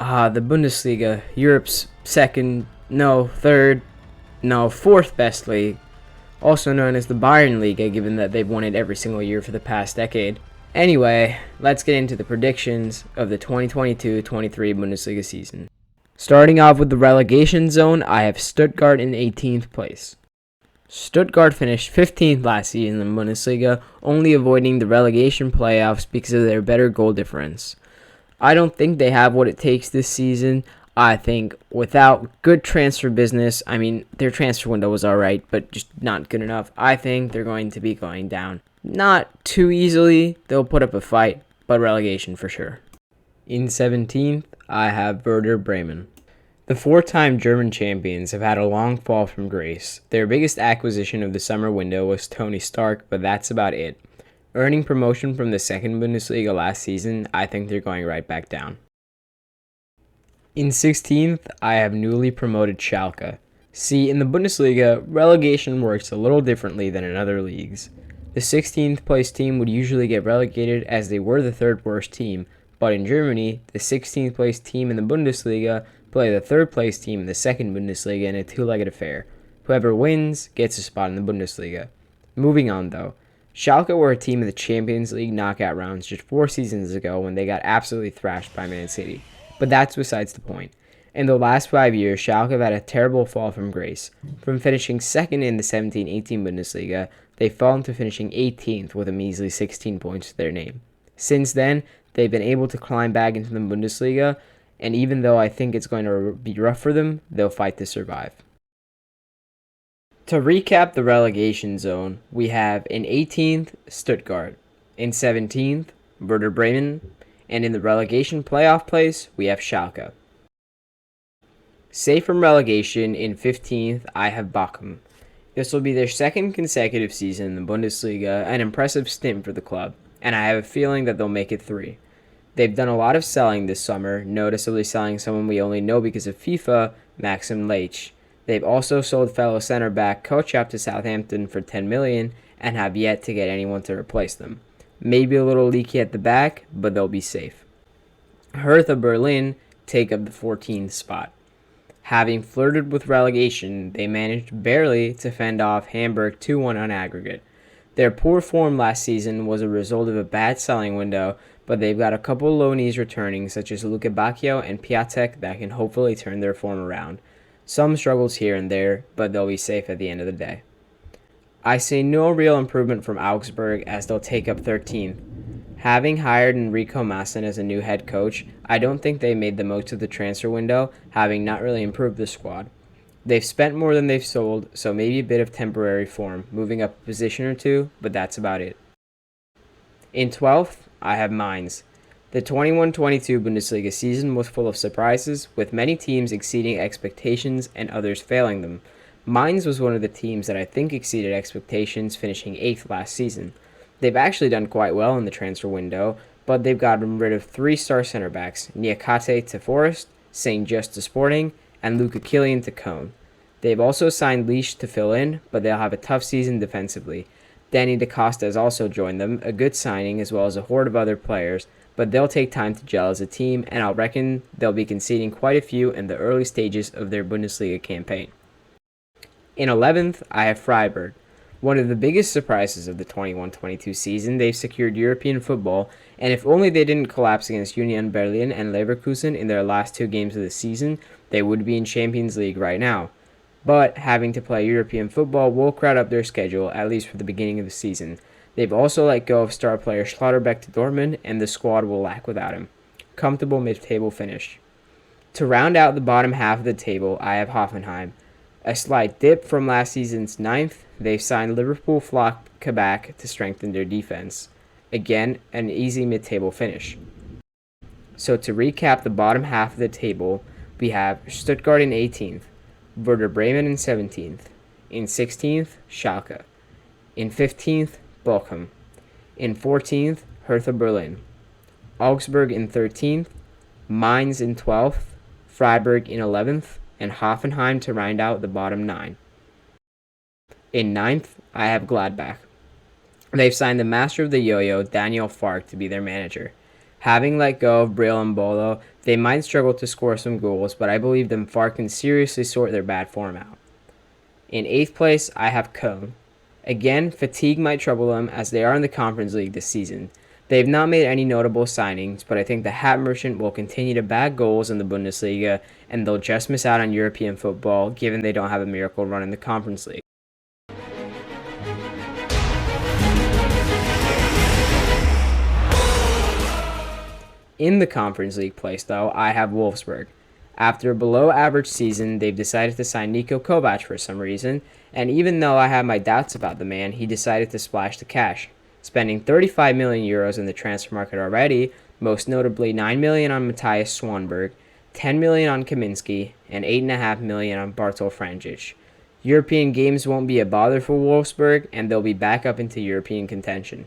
The Bundesliga, Europe's fourth best league, also known as the Bayern Liga, given that they've won it every single year for the past decade. Anyway, let's get into the predictions of the 2022-23 Bundesliga season. Starting off with the relegation zone, I have Stuttgart in 18th place. Stuttgart finished 15th last season in the Bundesliga, only avoiding the relegation playoffs because of their better goal difference. I don't think they have what it takes this season. I think without good transfer business, their transfer window was alright, but just not good enough. I think they're going to be going down. Not too easily. They'll put up a fight, but relegation for sure. In 17th, I have Werder Bremen. The four-time German champions have had a long fall from grace. Their biggest acquisition of the summer window was Tony Stark, but that's about it. Earning promotion from the second Bundesliga last season, I think they're going right back down. In 16th, I have newly promoted Schalke. See, in the Bundesliga, relegation works a little differently than in other leagues. The 16th place team would usually get relegated as they were the third worst team, but in Germany, the 16th place team in the Bundesliga play the third place team in the second Bundesliga in a two-legged affair. Whoever wins gets a spot in the Bundesliga. Moving on though, Schalke were a team in the Champions League knockout rounds just 4 seasons ago when they got absolutely thrashed by Man City. But that's besides the point. In the last 5 years, Schalke have had a terrible fall from grace. From finishing second in the 17-18 Bundesliga, they've fallen to finishing 18th with a measly 16 points to their name. Since then, they've been able to climb back into the Bundesliga, and even though I think it's going to be rough for them, they'll fight to survive. To recap the relegation zone, we have in 18th, Stuttgart, in 17th, Werder Bremen, and in the relegation playoff place, we have Schalke. Safe from relegation, in 15th, I have Bochum. This will be their second consecutive season in the Bundesliga, an impressive stint for the club, and I have a feeling that they'll make it 3. They've done a lot of selling this summer, noticeably selling someone we only know because of FIFA, Maxim Leitch. They've also sold fellow center back Kochap to Southampton for $10 million and have yet to get anyone to replace them. Maybe a little leaky at the back, but they'll be safe. Hertha Berlin take up the 14th spot. Having flirted with relegation, they managed barely to fend off Hamburg 2-1 on aggregate. Their poor form last season was a result of a bad selling window, but they've got a couple loanees returning, such as Luka Bacchio and Piatek, that can hopefully turn their form around. Some struggles here and there, but they'll be safe at the end of the day. I see no real improvement from Augsburg as they'll take up 13th. Having hired Enrico Masson as a new head coach, I don't think they made the most of the transfer window, having not really improved the squad. They've spent more than they've sold, so maybe a bit of temporary form, moving up a position or two, but that's about it. In 12th, I have Mainz. The 21-22 Bundesliga season was full of surprises, with many teams exceeding expectations and others failing them. Mainz was one of the teams that I think exceeded expectations, finishing 8th last season. They've actually done quite well in the transfer window, but they've gotten rid of 3-star center backs, Niakate to Forest, St. Just to Sporting, and Luca Killian to Cone. They've also signed Leash to fill in, but they'll have a tough season defensively. Danny DaCosta has also joined them, a good signing as well as a horde of other players, but they'll take time to gel as a team, and I'll reckon they'll be conceding quite a few in the early stages of their Bundesliga campaign. In 11th, I have Freiburg. One of the biggest surprises of the 21-22 season, they've secured European football, and if only they didn't collapse against Union Berlin and Leverkusen in their last 2 games of the season, they would be in Champions League right now. But having to play European football will crowd up their schedule, at least for the beginning of the season. They've also let go of star player Schlotterbeck to Dortmund, and the squad will lack without him. Comfortable mid-table finish. To round out the bottom half of the table, I have Hoffenheim. A slight dip from last season's 9th, they've signed Liverpool flock Kabak to strengthen their defense. Again, an easy mid-table finish. So to recap the bottom half of the table, we have Stuttgart in 18th, Werder Bremen in 17th, in 16th, Schalke, in 15th, Bochum, in 14th, Hertha Berlin, Augsburg in 13th, Mainz in 12th, Freiburg in 11th, and Hoffenheim to round out the bottom 9. In 9th, I have Gladbach. They've signed the master of the yo-yo, Daniel Fark, to be their manager. Having let go of Brill and Bolo, they might struggle to score some goals, but I believe them far can seriously sort their bad form out. In 8th place, I have Köln. Again, fatigue might trouble them as they are in the Conference League this season. They have not made any notable signings, but I think the Hat Merchant will continue to bag goals in the Bundesliga, and they'll just miss out on European football given they don't have a miracle run in the Conference League. In the Conference League place, though, I have Wolfsburg. After a below-average season, they've decided to sign Niko Kovac for some reason, and even though I have my doubts about the man, he decided to splash the cash, spending 35 million euros in the transfer market already, most notably 9 million on Matthias Swanberg, 10 million on Kaminski, and 8.5 million on Bartol Franjic. European games won't be a bother for Wolfsburg, and they'll be back up into European contention.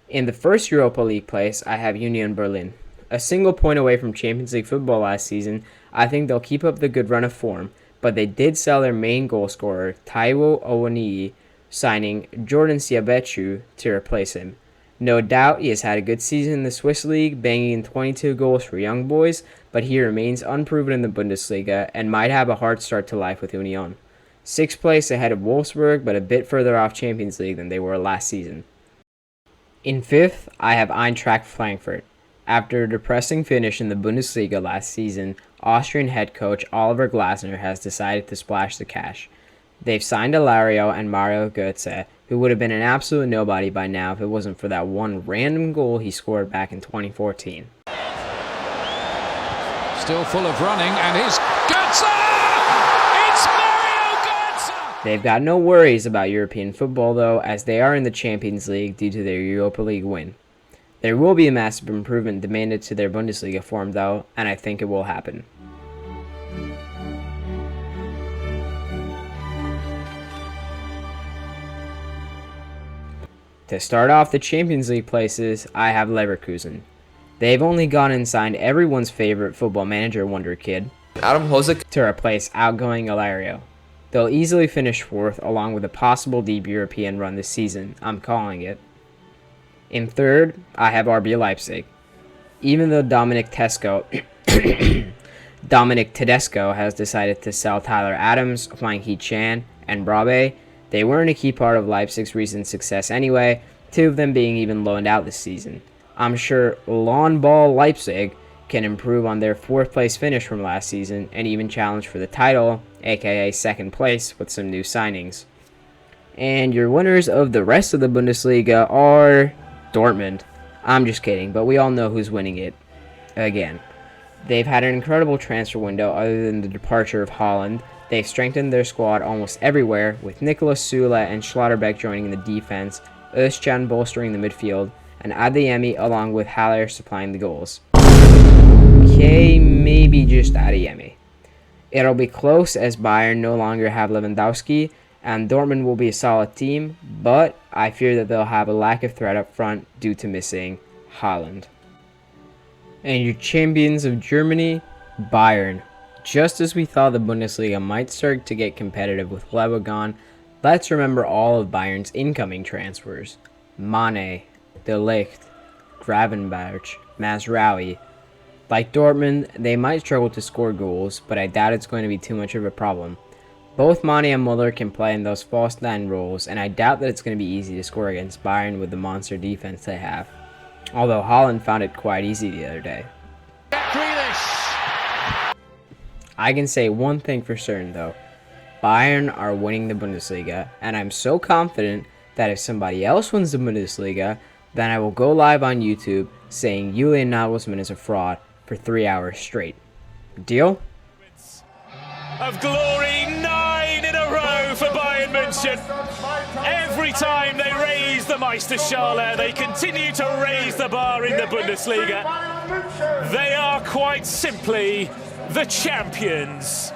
In the first Europa League place, I have Union Berlin. A single point away from Champions League football last season, I think they'll keep up the good run of form, but they did sell their main goal scorer, Taiwo Awoniyi, signing Jordan Siabechu to replace him. No doubt he has had a good season in the Swiss League, banging in 22 goals for young boys, but he remains unproven in the Bundesliga and might have a hard start to life with Union. 6th place ahead of Wolfsburg, but a bit further off Champions League than they were last season. In 5th, I have Eintracht Frankfurt. After a depressing finish in the Bundesliga last season, Austrian head coach Oliver Glasner has decided to splash the cash. They've signed Alario and Mario Götze, who would have been an absolute nobody by now if it wasn't for that one random goal he scored back in 2014. Still full of running, and here's Götze! It's Mario Götze! They've got no worries about European football, though, as they are in the Champions League due to their Europa League win. There will be a massive improvement demanded to their Bundesliga form, though, and I think it will happen. To start off the Champions League places, I have Leverkusen. They've only gone and signed everyone's favorite football manager wonder kid, Adam Hosek, to replace outgoing Alario. They'll easily finish 4th, along with a possible deep European run this season. I'm calling it. In 3rd, I have RB Leipzig. Even though Dominic Tedesco has decided to sell Tyler Adams, Hwang Hee-chan, and Brabe, they weren't a key part of Leipzig's recent success anyway, 2 of them being even loaned out this season. I'm sure Lawn Ball Leipzig can improve on their 4th place finish from last season and even challenge for the title, aka 2nd place, with some new signings. And your winners of the rest of the Bundesliga are Dortmund. I'm just kidding, but we all know who's winning it. Again. They've had an incredible transfer window other than the departure of Haaland. They've strengthened their squad almost everywhere, with Nicolas Sule and Schlotterbeck joining the defense, Özcan bolstering the midfield, and Adeyemi along with Haller supplying the goals. Okay, maybe just Adeyemi. It'll be close as Bayern no longer have Lewandowski, and Dortmund will be a solid team, but I fear that they'll have a lack of threat up front due to missing Haaland. And your champions of Germany, Bayern. Just as we thought the Bundesliga might start to get competitive with Lewa gone, let's remember all of Bayern's incoming transfers. Mane, De Ligt, Gravenberch, Mazraoui. Like Dortmund, they might struggle to score goals, but I doubt it's going to be too much of a problem. Both Mane and Muller can play in those false nine roles, and I doubt that it's going to be easy to score against Bayern with the monster defense they have. Although Haaland found it quite easy the other day. I can say one thing for certain though. Bayern are winning the Bundesliga, and I'm so confident that if somebody else wins the Bundesliga, then I will go live on YouTube saying Julian Nagelsmann is a fraud for 3 hours straight. Deal? Of glory, 9 in a row for Bayern München. Every time they raise the Meisterschale, they continue to raise the bar in the Bundesliga. They are quite simply the champions.